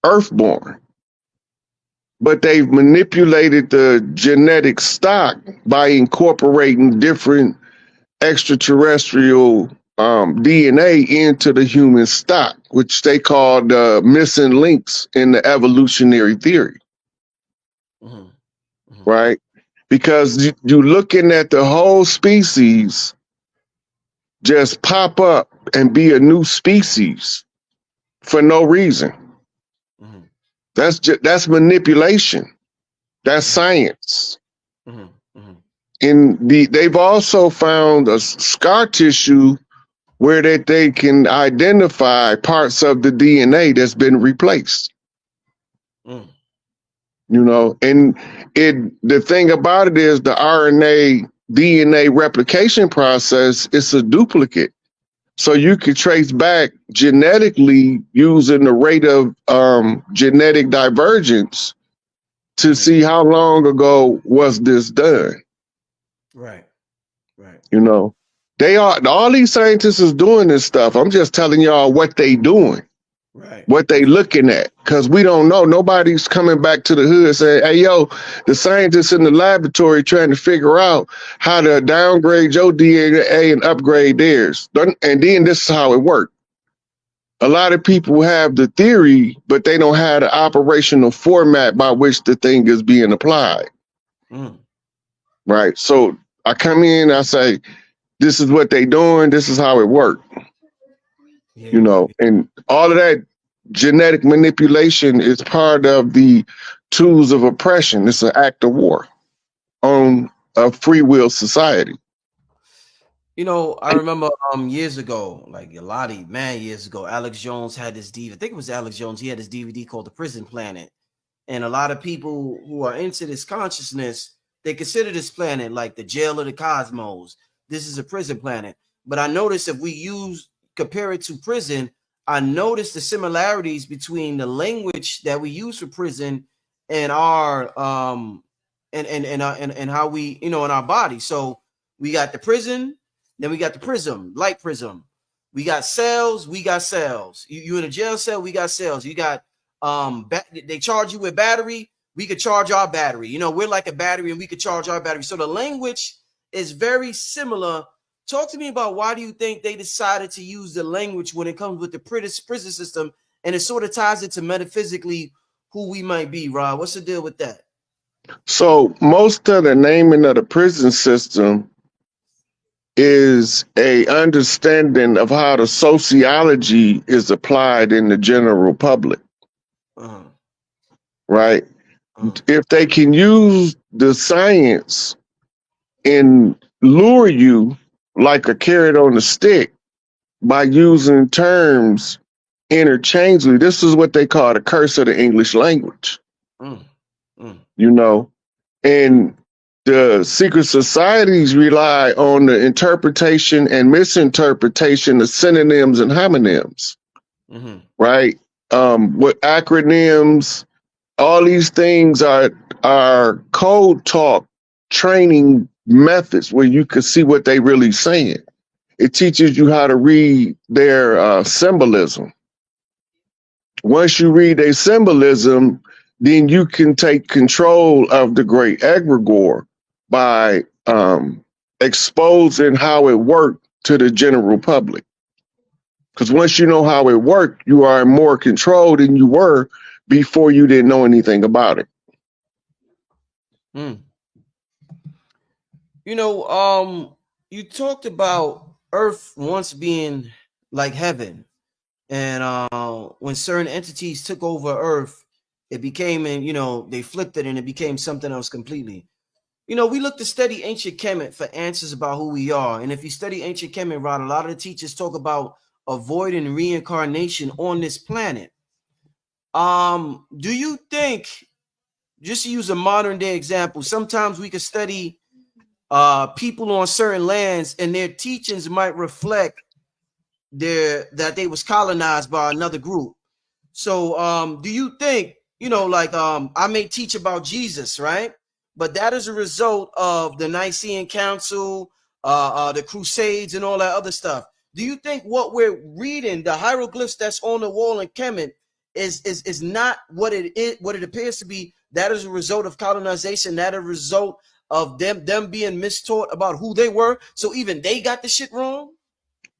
earthborn, but they've manipulated the genetic stock by incorporating different extraterrestrial DNA into the human stock, which they call the missing links in the evolutionary theory. Mm-hmm. Mm-hmm. Right? Because you're looking at the whole species just pop up and be a new species for no reason. Mm-hmm. That's manipulation. That's Mm-hmm. science. Mm-hmm. Mm-hmm. And they've also found a scar tissue where that they can identify parts of the DNA that's been replaced. Mm. You know, and the thing about it is the RNA DNA replication process is a duplicate. So you could trace back genetically using the rate of genetic divergence to see how long ago was this done. Right. Right. You know, all these scientists is doing this stuff. I'm just telling y'all what they doing. Right. What they looking at, because we don't know. Nobody's coming back to the hood saying, hey, yo, the scientists in the laboratory trying to figure out how to downgrade your DNA and upgrade theirs. And then this is how it works. A lot of people have the theory, but they don't have the operational format by which the thing is being applied. Mm. Right. So I come in, I say, this is what they doing. This is how it works. Yeah. You know, and all of that genetic manipulation is part of the tools of oppression. It's an act of war on a free will society. You know, I remember years ago, like a lot of years ago, Alex Jones had this DVD. I think it was Alex Jones. He had this DVD called The Prison Planet. And a lot of people who are into this consciousness, they consider this planet like the jail of the cosmos. This is a prison planet. But I noticed if we compare it to prison, I noticed the similarities between the language that we use for prison and our and how we, in our body. So we got the prison, then we got the prism, light prism. We got cells, You in a jail cell, we got cells. You got they charge you with battery, we could charge our battery. We're like a battery and we could charge our battery. So the language is very similar. Talk to me about why do you think they decided to use the language when it comes with the prison system, and it sort of ties into metaphysically who we might be, Rob? What's the deal with that? So most of the naming of the prison system is a understanding of how the sociology is applied in the general public. Uh-huh. Right? Uh-huh. If they can use the science and lure you like a carrot on a stick by using terms interchangeably, this is what they call the curse of the English language. You know, and the secret societies rely on the interpretation and misinterpretation of synonyms and homonyms, right? With acronyms, all these things are code talk training methods where you can see what they really saying. It teaches you how to read their symbolism. Once you read their symbolism, then you can take control of the great egregore by exposing how it worked to the general public. Because once you know how it worked, you are in more control than you were before you didn't know anything about it. You talked about Earth once being like heaven, and when certain entities took over Earth, it became, and they flipped it and it became something else completely. We look to study ancient Kemet for answers about who we are. And if you study ancient Kemet, Rod, a lot of the teachers talk about avoiding reincarnation on this planet. Do you think, just to use a modern day example, sometimes we could study people on certain lands and their teachings might reflect that they was colonized by another group. So do you think, I may teach about Jesus, right? But that is a result of the Nicene Council, the Crusades, and all that other stuff. Do you think what we're reading, the hieroglyphs that's on the wall in Kemet, is not what it is, what it appears to be. That is a result of colonization. That is a result of them being mistaught about who they were. So even they got the shit wrong.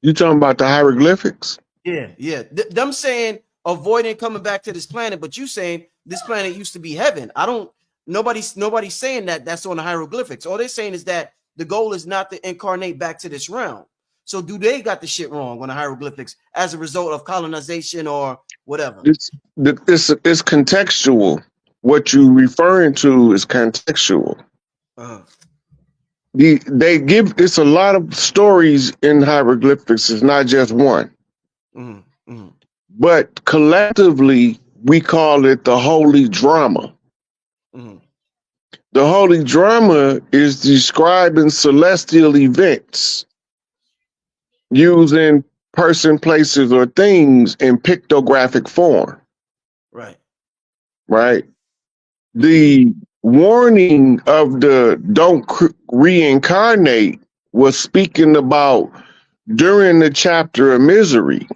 You talking about the hieroglyphics? Yeah. Them saying avoiding coming back to this planet, but you saying this planet used to be heaven. I don't. Nobody's saying that that's on the hieroglyphics. All they're saying is that the goal is not to incarnate back to this realm. So do they got the shit wrong on the hieroglyphics as a result of colonization or whatever? It's contextual. What you referring to is contextual. Uh-huh. They give, it's a lot of stories in hieroglyphics. It's not just one. Mm-hmm. Mm-hmm. But collectively, we call it the holy drama. Mm-hmm. The holy drama is describing celestial events using person, places, or things in pictographic form. Right. Right. The warning of the don't reincarnate was speaking about during the chapter of misery.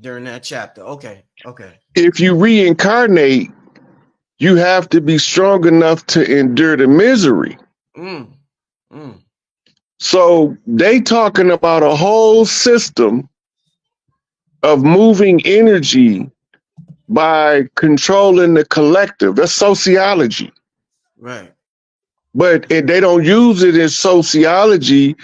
During that chapter. Okay. If you reincarnate, you have to be strong enough to endure the misery. So they talking about a whole system of moving energy by controlling the collective. That's sociology. Right. But they don't use it in sociology.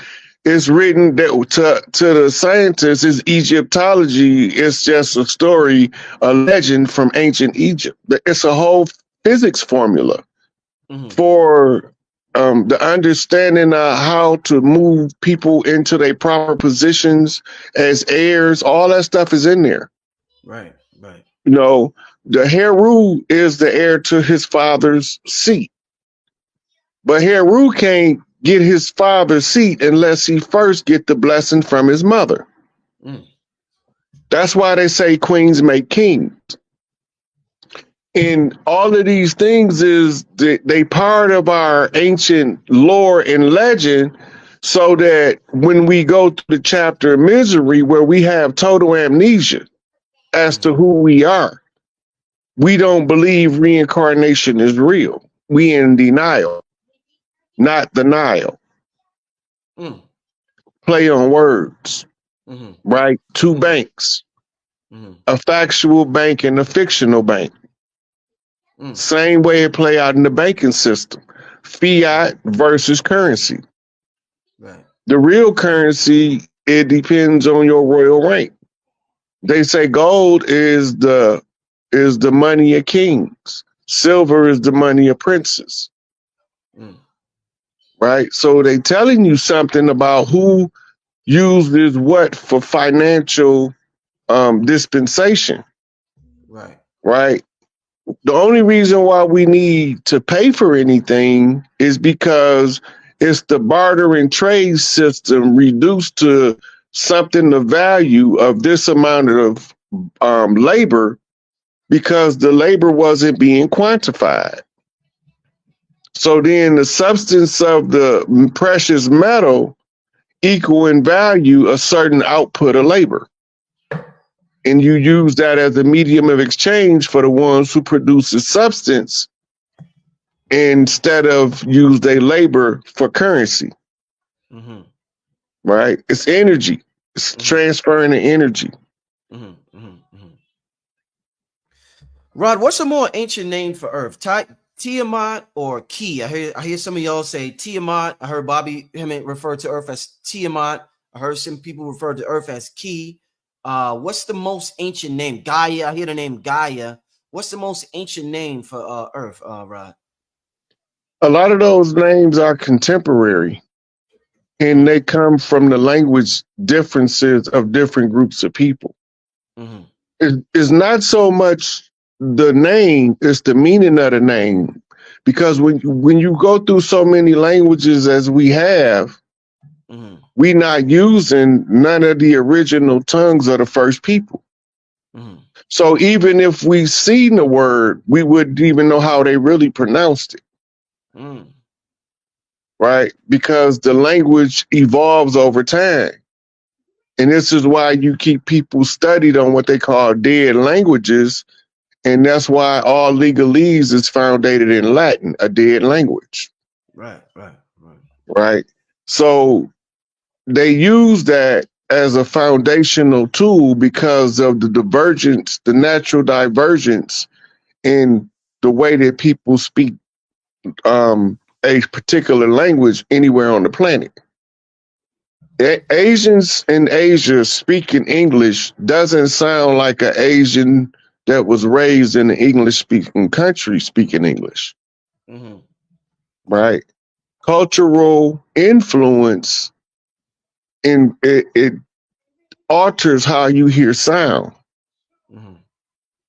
It's written that to the scientists is Egyptology. It's just a story, a legend from ancient Egypt. It's a whole physics formula for the understanding of how to move people into their proper positions as heirs. All that stuff is in there. Right. You know, the Heru is the heir to his father's seat. But Heru can't get his father's seat unless he first get the blessing from his mother. That's why they say queens make kings. And all of these things is they part of our ancient lore and legend, so that when we go to the chapter of misery where we have total amnesia as to who we are, we don't believe reincarnation is real. We in denial, not denial. Play on words, right? Two banks, a factual bank and a fictional bank. Same way it play out in the banking system. Fiat versus currency. Right. The real currency, it depends on your royal rank. They say gold is the money of kings. Silver is the money of princes. Right? So they telling you something about who uses what for financial dispensation. Right? The only reason why we need to pay for anything is because it's the barter and trade system reduced to something the value of this amount of labor, because the labor wasn't being quantified. So then the substance of the precious metal equal in value a certain output of labor. And you use that as a medium of exchange for the ones who produce the substance instead of use their labor for currency. Right? It's energy. It's transferring the energy. Rod, what's a more ancient name for Earth? Tiamat or Ki? I hear some of y'all say Tiamat. I heard Bobby Hemmett refer to Earth as Tiamat. I heard some people refer to Earth as Ki. What's the most ancient name? Gaia. I hear the name Gaia. What's the most ancient name for Earth, Rod? A lot of those names are contemporary, and they come from the language differences of different groups of people. It's not so much the name, it's the meaning of the name. Because when you go through so many languages as we have, we not using none of the original tongues of the first people. So even if we seen the word, we wouldn't even know how they really pronounced it. Right? Because the language evolves over time. And this is why you keep people studied on what they call dead languages, And that's why all legalese is founded in Latin, a dead language. Right, right, right. Right. So they use that as a foundational tool because of the divergence, the natural divergence in the way that people speak a particular language anywhere on the planet. Asians in Asia speaking English doesn't sound like an Asian that was raised in an English speaking country speaking English, Mm-hmm. right? Cultural influence in it alters how you hear sound. Mm-hmm.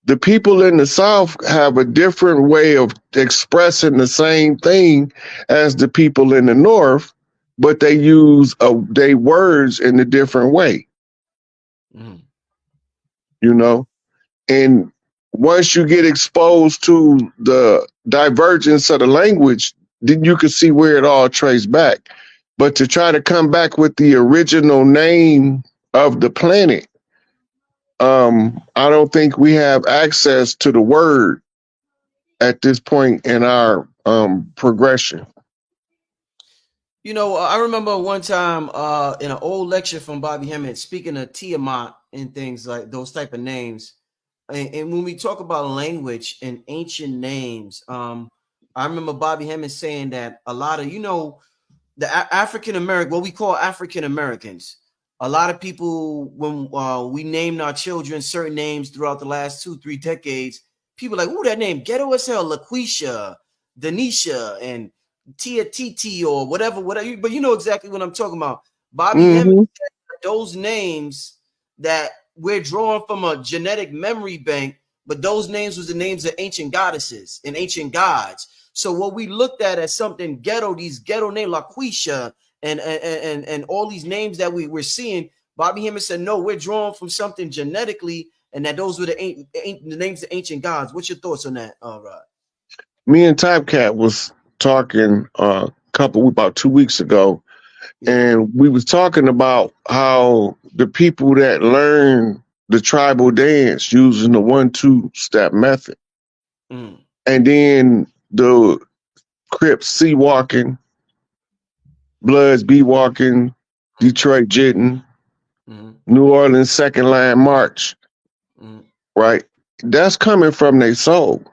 The people in the South have a different way of expressing the same thing as the people in the North, but they use they words in a different way, Mm-hmm. you know? And once you get exposed to the divergence of the language, then you can see where it all traced back. But to try to come back with the original name of the planet, I don't think we have access to the word at this point in our progression. You know, I remember one time in an old lecture from Bobby Hemmett speaking of Tiamat and things like those type of names. And when we talk about language and ancient names, I remember Bobby Hemmett saying that a lot of, the African American, what we call African Americans, a lot of people, when we named our children certain names throughout the last 2-3 decades, people like, oh, that name ghetto as hell, LaQuisha, Denisha, and Tia Titi, or whatever. But you know exactly what I'm talking about. Bobby Hemmett Mm-hmm. said those names that we're drawing from a genetic memory bank, but those names was the names of ancient goddesses and ancient gods. So what we looked at as something ghetto, these ghetto names, LaQuisha, and all these names that we're seeing, Bobby Hemmett said, no, we're drawn from something genetically, and that those were the names of ancient gods. What's your thoughts on that, Rod? Me and Typecat was talking about 2 weeks ago, Yeah. and we was talking about how the people that learn the tribal dance using the 1-2 step method, Mm. and then the Crips C walking, Bloods B walking, Detroit jitting, Mm. New Orleans second line march, Mm. right? That's coming from their soul.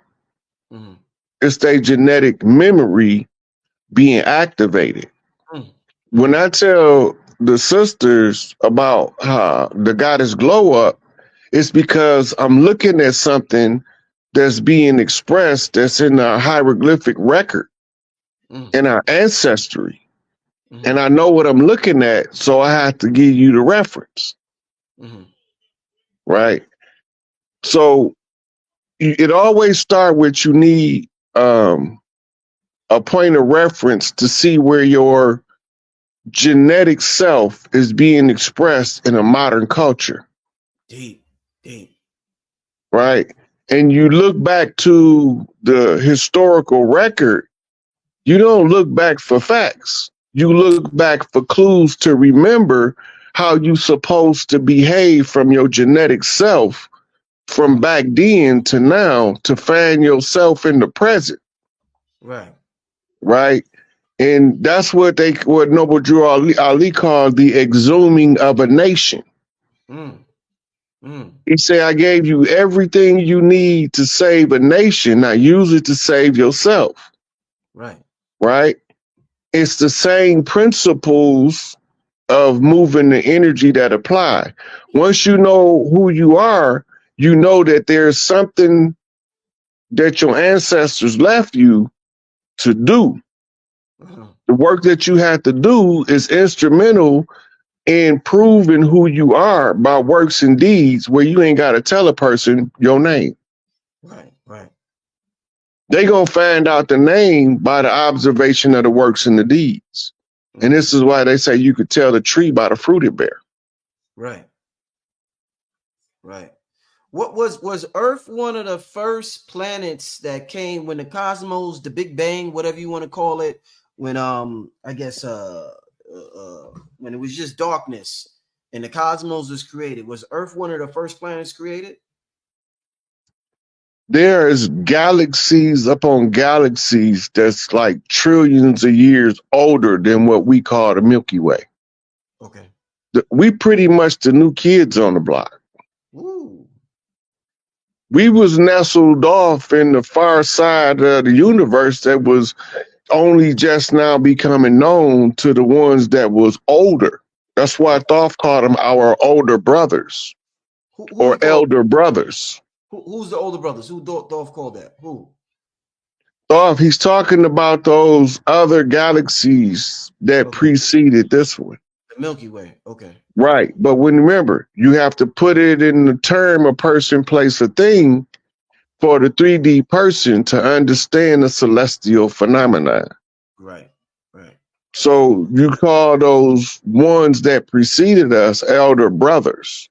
Mm. It's their genetic memory being activated. Mm. When I tell the sisters about the goddess glow up, it's because I'm looking at something that's being expressed that's in our hieroglyphic record Mm. in our ancestry. And Mm. I know what I'm looking at, so I have to give you the reference, Mm. right? So it always starts with you need a point of reference to see where your genetic self is being expressed in a modern culture, Deep, deep. right? And you look back to the historical record, you don't look back for facts. You look back for clues to remember how you supposed to behave from your genetic self from Mm. back then to now to find yourself in the present, Right. right? And that's what Noble Drew Ali called the exhuming of a nation. Mm. Mm. He said, I gave you everything you need to save a nation. Now use it to save yourself, Right. right? It's the same principles of moving the energy that apply. Once you know who you know that there's something that your ancestors left you to do. Mm. The work that you have to do is instrumental in proving who you are by works and deeds where you ain't got to tell a person your name. Right. Right. They gonna find out the name by the observation of the works and the deeds. And Mm. this is why they say you could tell the tree by the fruit it bear. Right. Right. What was Earth one of the first planets that came when the cosmos, the Big Bang, whatever you want to call it, when I guess when it was just darkness and the cosmos was created? Was Earth one of the first planets created? There's galaxies upon galaxies that's like trillions of years older than what we call the Milky Way. Okay. We pretty much the new kids on the block. Woo. We was nestled off in the far side of the universe that was only just now becoming known to the ones that was older. That's why Thoth called them our older brothers Who he or called? elder brothers. Who's the older brothers? Who Dolph called that? Who? Thoth, he's talking about those other galaxies that Okay. preceded this one. The Milky Way. Okay. Right. But when remember, you have to put it in the term a person, place, a thing for the 3D person to understand the celestial phenomenon. Right. Right. So you call those ones that preceded us elder brothers,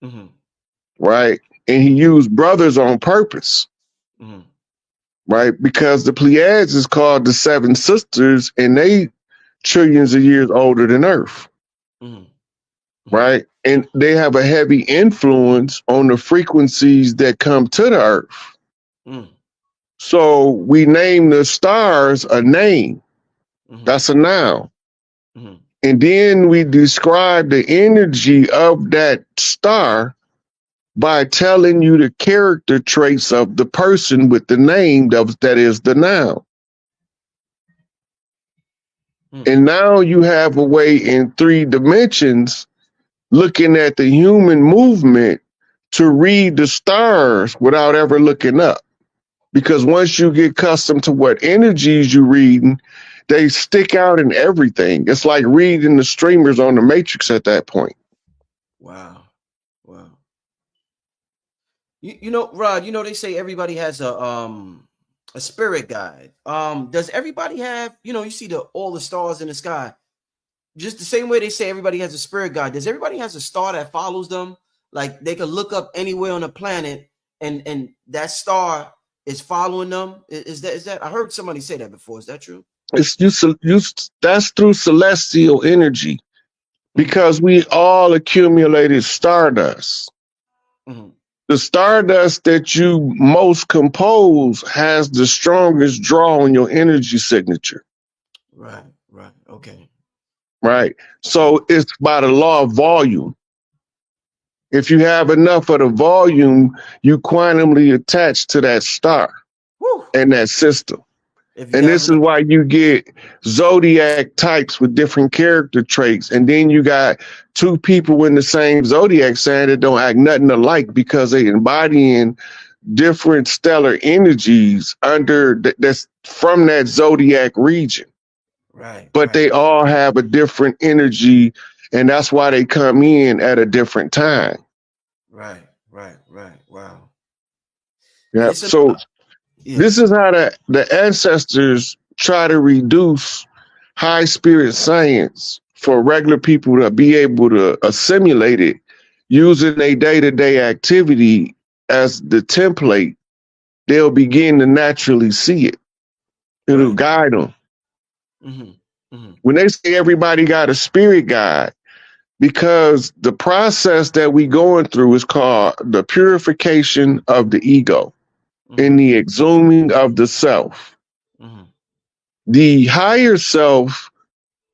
Mm-hmm. right? And he used brothers on purpose, Mm-hmm. right? Because the Pleiades is called the seven sisters, and they trillions of years older than Earth, Mm-hmm. right? And they have a heavy influence on the frequencies that come to the Earth. Mm-hmm. So we name the stars a name. Mm-hmm. That's a noun. Mm-hmm. And then we describe the energy of that star by telling you the character traits of the person with the name that is the noun. And now you have a way in 3 dimensions looking at the human movement to read the stars without ever looking up. Because once you get accustomed to what energies you're reading, they stick out in everything. It's like reading the streamers on the Matrix at that point. Wow. Wow. You know, Rod, you know they say everybody has a spirit guide. Does everybody have, you know, you see all the stars in the sky, just the same way they say everybody has a spirit guide. Does everybody has a star that follows them? Like they can look up anywhere on the planet and that star is following them. Is that I heard somebody say that before. Is that true? It's that's through celestial energy because we all accumulated stardust. Mm-hmm. The stardust that you most compose has the strongest draw on your energy signature. Right, right, okay. Right. So it's by the law of volume. If you have enough of the volume, you quantumly attach to that star. Woo. And that system. And this is why you get zodiac types with different character traits. And then you got 2 people in the same zodiac sign that don't act nothing alike because they embodying different stellar energies that's from that zodiac region. Right. But they all have a different energy, and that's why they come in at a different time. Right. Wow. Yeah. So this is how the ancestors try to reduce high spirit science for regular people to be able to assimilate it using a day-to-day activity as the template. They'll begin to naturally see it. It'll guide them. Mm-hmm. Mm-hmm. When they say everybody got a spirit guide, because the process that we going through is called the purification of the ego and the exhuming of the self. Mm-hmm. The higher self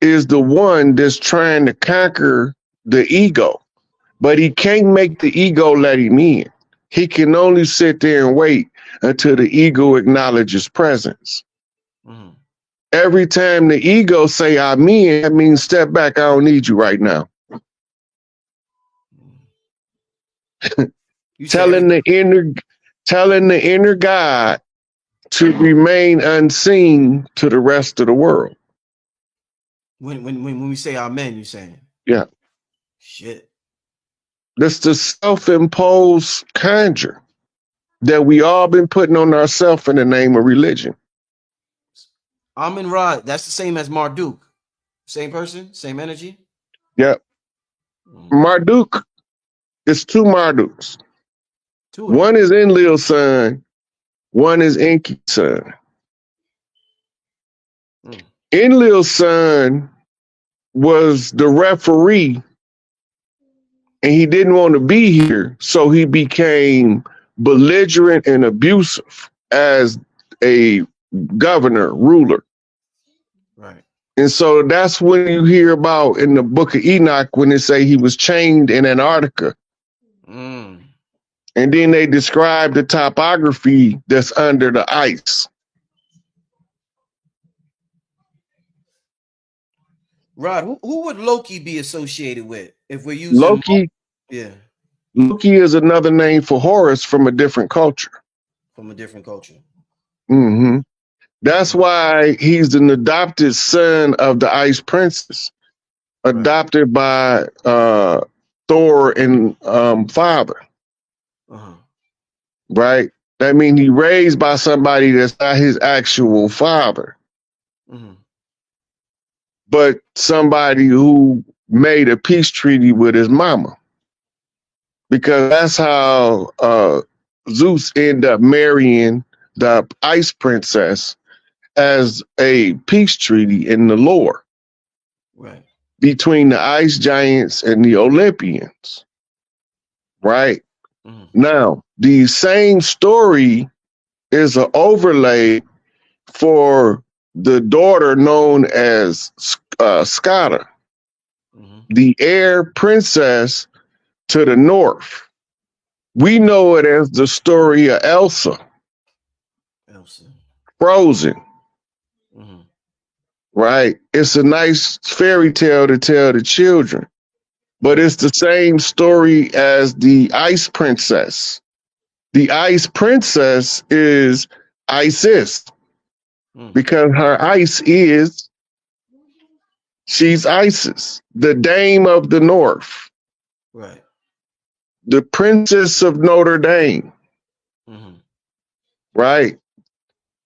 is the one that's trying to conquer the ego, but he can't make the ego let him in. He can only sit there and wait until the ego acknowledges presence. Mm-hmm. Every time the ego say I'm in, that means step back, I don't need you right now. telling the inner God to remain unseen to the rest of the world. When we say amen, you're saying? Yeah. Shit. That's the self-imposed conjure that we all been putting on ourselves in the name of religion. Amen Rod, that's the same as Marduk. Same person, same energy? Yep. Marduk, it's 2 Marduks. One is Enlil's son, one is Enki's son. Enlil's son was the referee and he didn't want to be here, so he became belligerent and abusive as a governor, ruler. Right. And so that's when you hear about in the book of Enoch when they say he was chained in Antarctica. Mm. And then they describe the topography that's under the ice. Rod, who would Loki be associated with if we're using Loki, yeah, Loki is another name for Horus from a different culture. from a different culture? Hmm. That's why he's an adopted son of the Ice Princess, adopted by Thor and father, Uh-huh. right? That means he raised by somebody that's not his actual father, Mm-hmm. but somebody who made a peace treaty with his mama. Because that's how Zeus ended up marrying the Ice Princess as a peace treaty in the lore. Right. Between the ice giants and the Olympians, right? Mm-hmm. Now, the same story is an overlay for the daughter known as Scotta, Mm-hmm. the air princess to the north. We know it as the story of Elsa, Elsa. Frozen, Mm-hmm. right? It's a nice fairy tale to tell the children, but it's the same story as the Ice Princess. The Ice Princess is Isis because her ice is, she's Isis, the Dame of the North, Right. the Princess of Notre Dame, Mm-hmm. right?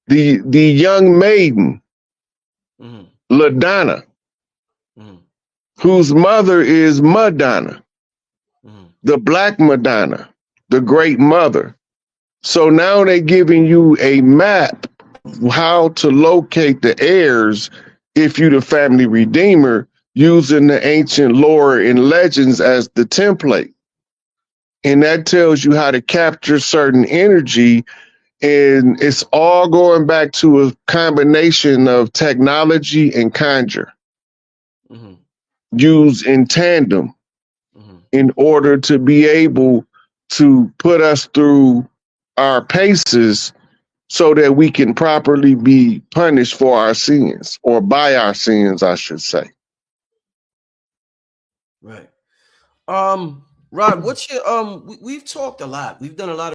The young maiden, Mm-hmm. LaDonna, Mm-hmm. whose mother is Madonna, Mm-hmm. the Black Madonna, the Great Mother. So now they're giving you a map of how to locate the heirs if you the family redeemer using the ancient lore and legends as the template. And that tells you how to capture certain energy. And it's all going back to a combination of technology and conjure Mm-hmm. used in tandem Mm-hmm. in order to be able to put us through our paces so that we can properly be punished for our sins or by our sins, I should say. Right. Rod, what's your we've talked a lot. We've done a lot of